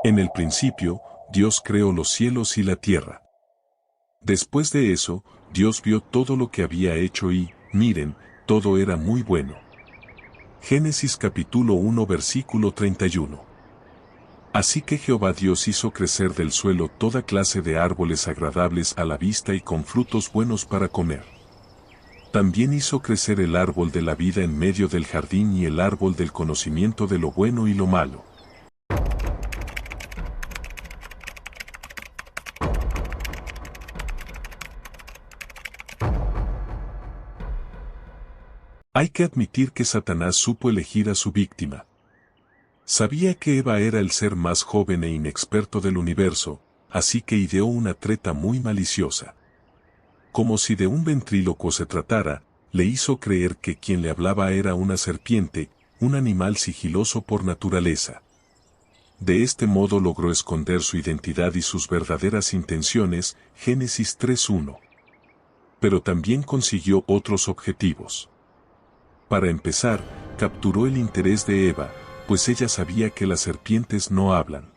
En el principio, Dios creó los cielos y la tierra. Después de eso, Dios vio todo lo que había hecho y, miren, todo era muy bueno. Génesis capítulo 1 versículo 31. Así que Jehová Dios hizo crecer del suelo toda clase de árboles agradables a la vista y con frutos buenos para comer. También hizo crecer el árbol de la vida en medio del jardín y el árbol del conocimiento de lo bueno y lo malo. Hay que admitir que Satanás supo elegir a su víctima. Sabía que Eva era el ser más joven e inexperto del universo, así que ideó una treta muy maliciosa. Como si de un ventrílocuo se tratara, le hizo creer que quien le hablaba era una serpiente, un animal sigiloso por naturaleza. De este modo logró esconder su identidad y sus verdaderas intenciones, Génesis 3:1. Pero también consiguió otros objetivos. Para empezar, capturó el interés de Eva, pues ella sabía que las serpientes no hablan.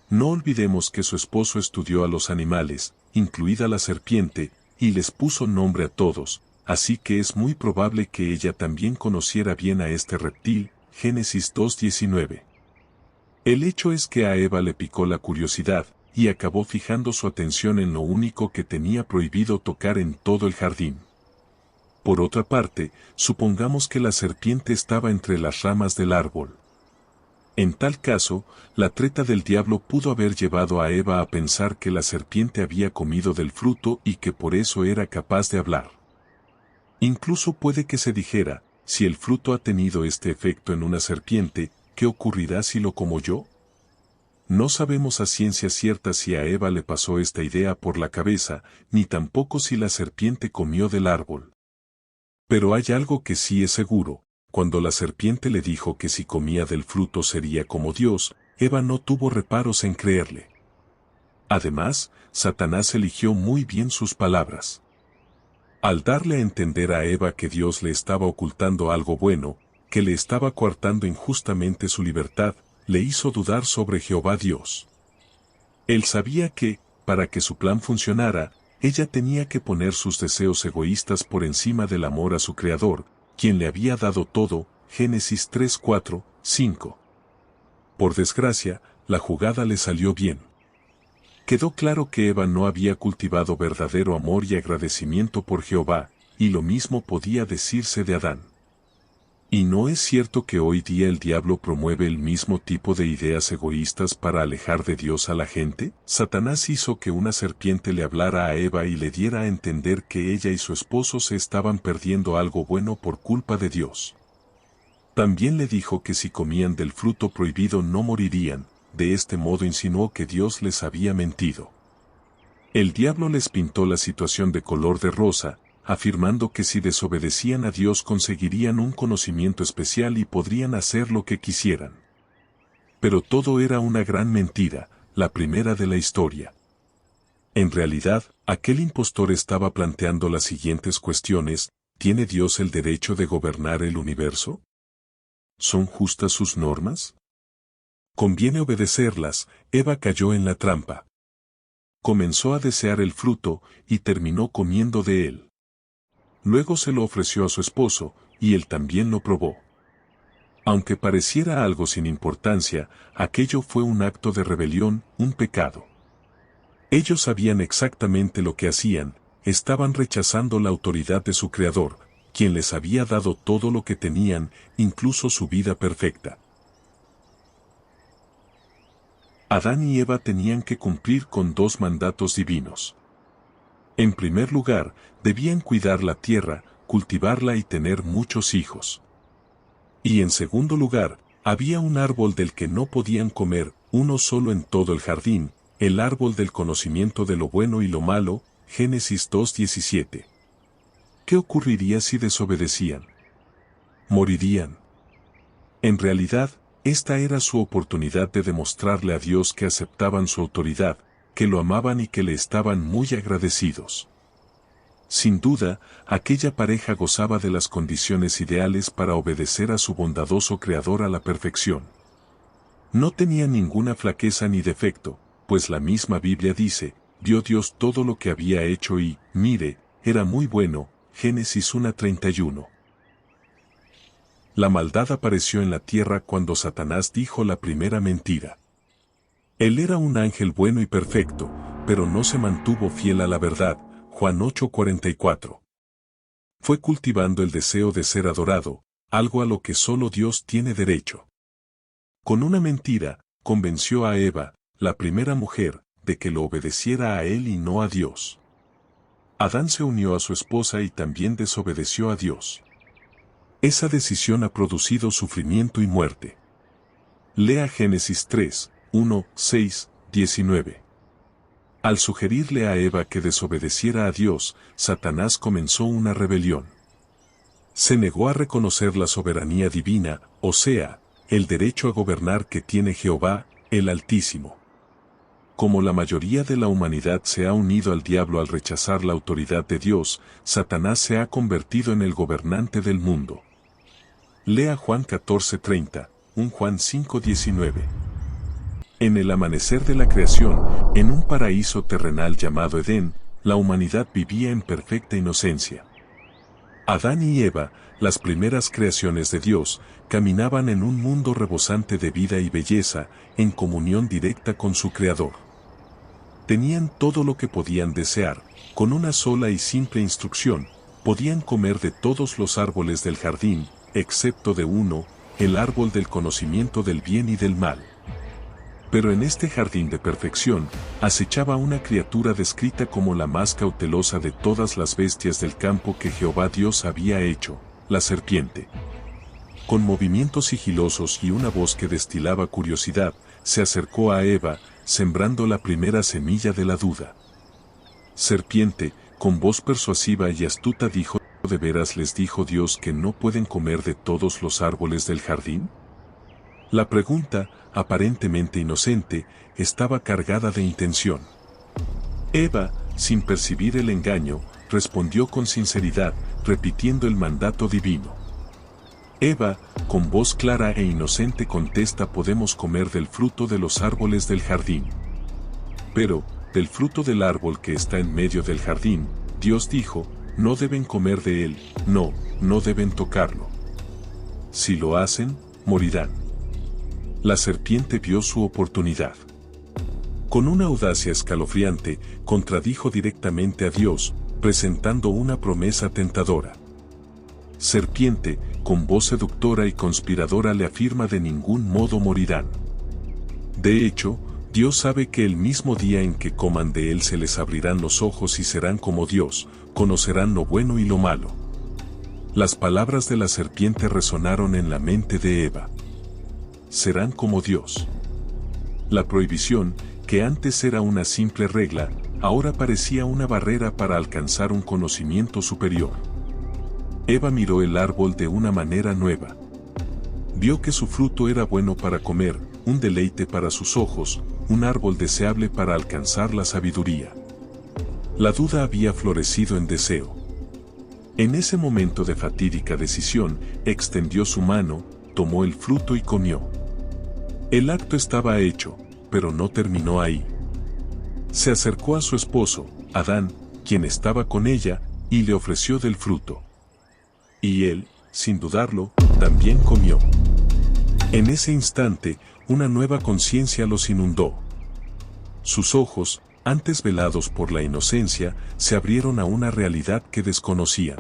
No olvidemos que su esposo estudió a los animales, incluida la serpiente, y les puso nombre a todos, así que es muy probable que ella también conociera bien a este reptil, Génesis 2:19. El hecho es que a Eva le picó la curiosidad, y acabó fijando su atención en lo único que tenía prohibido tocar en todo el jardín. Por otra parte, supongamos que la serpiente estaba entre las ramas del árbol. En tal caso, la treta del diablo pudo haber llevado a Eva a pensar que la serpiente había comido del fruto y que por eso era capaz de hablar. Incluso puede que se dijera, si el fruto ha tenido este efecto en una serpiente, ¿qué ocurrirá si lo como yo? No sabemos a ciencia cierta si a Eva le pasó esta idea por la cabeza, ni tampoco si la serpiente comió del árbol. Pero hay algo que sí es seguro, cuando la serpiente le dijo que si comía del fruto sería como Dios, Eva no tuvo reparos en creerle. Además, Satanás eligió muy bien sus palabras. Al darle a entender a Eva que Dios le estaba ocultando algo bueno, que le estaba coartando injustamente su libertad, le hizo dudar sobre Jehová Dios. Él sabía que, para que su plan funcionara, ella tenía que poner sus deseos egoístas por encima del amor a su Creador, quien le había dado todo, Génesis 3, 4, 5. Por desgracia, la jugada le salió bien. Quedó claro que Eva no había cultivado verdadero amor y agradecimiento por Jehová, y lo mismo podía decirse de Adán. ¿Y no es cierto que hoy día el diablo promueve el mismo tipo de ideas egoístas para alejar de Dios a la gente? Satanás hizo que una serpiente le hablara a Eva y le diera a entender que ella y su esposo se estaban perdiendo algo bueno por culpa de Dios. También le dijo que si comían del fruto prohibido no morirían, de este modo insinuó que Dios les había mentido. El diablo les pintó la situación de color de rosa, afirmando que si desobedecían a Dios conseguirían un conocimiento especial y podrían hacer lo que quisieran. Pero todo era una gran mentira, la primera de la historia. En realidad, aquel impostor estaba planteando las siguientes cuestiones: ¿tiene Dios el derecho de gobernar el universo? ¿Son justas sus normas? ¿Conviene obedecerlas? Eva cayó en la trampa. Comenzó a desear el fruto, y terminó comiendo de él. Luego se lo ofreció a su esposo, y él también lo probó. Aunque pareciera algo sin importancia, aquello fue un acto de rebelión, un pecado. Ellos sabían exactamente lo que hacían, estaban rechazando la autoridad de su Creador, quien les había dado todo lo que tenían, incluso su vida perfecta. Adán y Eva tenían que cumplir con dos mandatos divinos. En primer lugar, debían cuidar la tierra, cultivarla y tener muchos hijos. Y en segundo lugar, había un árbol del que no podían comer, uno solo en todo el jardín, el árbol del conocimiento de lo bueno y lo malo, Génesis 2:17. ¿Qué ocurriría si desobedecían? Morirían. En realidad, esta era su oportunidad de demostrarle a Dios que aceptaban su autoridad, que lo amaban y que le estaban muy agradecidos. Sin duda, aquella pareja gozaba de las condiciones ideales para obedecer a su bondadoso Creador a la perfección. No tenía ninguna flaqueza ni defecto, pues la misma Biblia dice, vio Dios todo lo que había hecho y, mire, era muy bueno, Génesis 1:31. La maldad apareció en la tierra cuando Satanás dijo la primera mentira. Él era un ángel bueno y perfecto, pero no se mantuvo fiel a la verdad, Juan 8:44. Fue cultivando el deseo de ser adorado, algo a lo que solo Dios tiene derecho. Con una mentira, convenció a Eva, la primera mujer, de que lo obedeciera a él y no a Dios. Adán se unió a su esposa y también desobedeció a Dios. Esa decisión ha producido sufrimiento y muerte. Lea Génesis 3, 1, 6, 19. Al sugerirle a Eva que desobedeciera a Dios, Satanás comenzó una rebelión. Se negó a reconocer la soberanía divina, o sea, el derecho a gobernar que tiene Jehová, el Altísimo. Como la mayoría de la humanidad se ha unido al diablo al rechazar la autoridad de Dios, Satanás se ha convertido en el gobernante del mundo. Lea Juan 14:30, 1 Juan 5:19. En el amanecer de la creación, en un paraíso terrenal llamado Edén, la humanidad vivía en perfecta inocencia. Adán y Eva, las primeras creaciones de Dios, caminaban en un mundo rebosante de vida y belleza, en comunión directa con su Creador. Tenían todo lo que podían desear, con una sola y simple instrucción, podían comer de todos los árboles del jardín, excepto de uno, el árbol del conocimiento del bien y del mal. Pero en este jardín de perfección, acechaba una criatura descrita como la más cautelosa de todas las bestias del campo que Jehová Dios había hecho, la serpiente. Con movimientos sigilosos y una voz que destilaba curiosidad, se acercó a Eva, sembrando la primera semilla de la duda. Serpiente, con voz persuasiva y astuta dijo, ¿de veras les dijo Dios que no pueden comer de todos los árboles del jardín? La pregunta, aparentemente inocente, estaba cargada de intención. Eva, sin percibir el engaño, respondió con sinceridad, repitiendo el mandato divino. Eva, con voz clara e inocente contesta, podemos comer del fruto de los árboles del jardín. Pero, del fruto del árbol que está en medio del jardín, Dios dijo, no deben comer de él, no deben tocarlo. Si lo hacen, morirán. La serpiente vio su oportunidad. Con una audacia escalofriante, contradijo directamente a Dios, presentando una promesa tentadora. Serpiente, con voz seductora y conspiradora le afirma de ningún modo morirán. De hecho, Dios sabe que el mismo día en que coman de él se les abrirán los ojos y serán como Dios, conocerán lo bueno y lo malo. Las palabras de la serpiente resonaron en la mente de Eva. Serán como Dios. La prohibición, que antes era una simple regla, ahora parecía una barrera para alcanzar un conocimiento superior. Eva miró el árbol de una manera nueva. Vio que su fruto era bueno para comer, un deleite para sus ojos, un árbol deseable para alcanzar la sabiduría. La duda había florecido en deseo. En ese momento de fatídica decisión, extendió su mano, tomó el fruto y comió. El acto estaba hecho, pero no terminó ahí. Se acercó a su esposo, Adán, quien estaba con ella, y le ofreció del fruto. Y él, sin dudarlo, también comió. En ese instante, una nueva conciencia los inundó. Sus ojos, antes velados por la inocencia, se abrieron a una realidad que desconocían.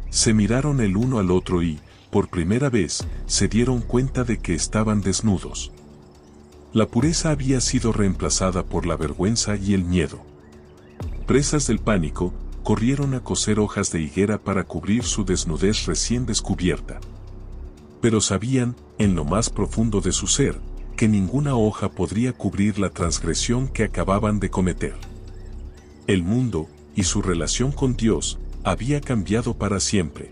Se miraron el uno al otro y, por primera vez, se dieron cuenta de que estaban desnudos. La pureza había sido reemplazada por la vergüenza y el miedo. Presas del pánico, corrieron a coser hojas de higuera para cubrir su desnudez recién descubierta. Pero sabían, en lo más profundo de su ser, que ninguna hoja podría cubrir la transgresión que acababan de cometer. El mundo, y su relación con Dios, había cambiado para siempre.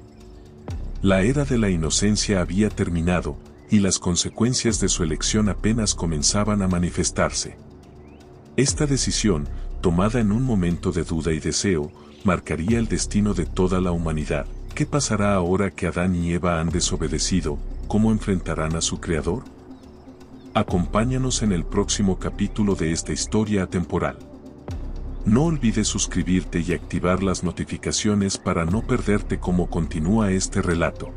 La era de la inocencia había terminado, y las consecuencias de su elección apenas comenzaban a manifestarse. Esta decisión, tomada en un momento de duda y deseo, marcaría el destino de toda la humanidad. ¿Qué pasará ahora que Adán y Eva han desobedecido? ¿Cómo enfrentarán a su Creador? Acompáñanos en el próximo capítulo de esta historia atemporal. No olvides suscribirte y activar las notificaciones para no perderte cómo continúa este relato.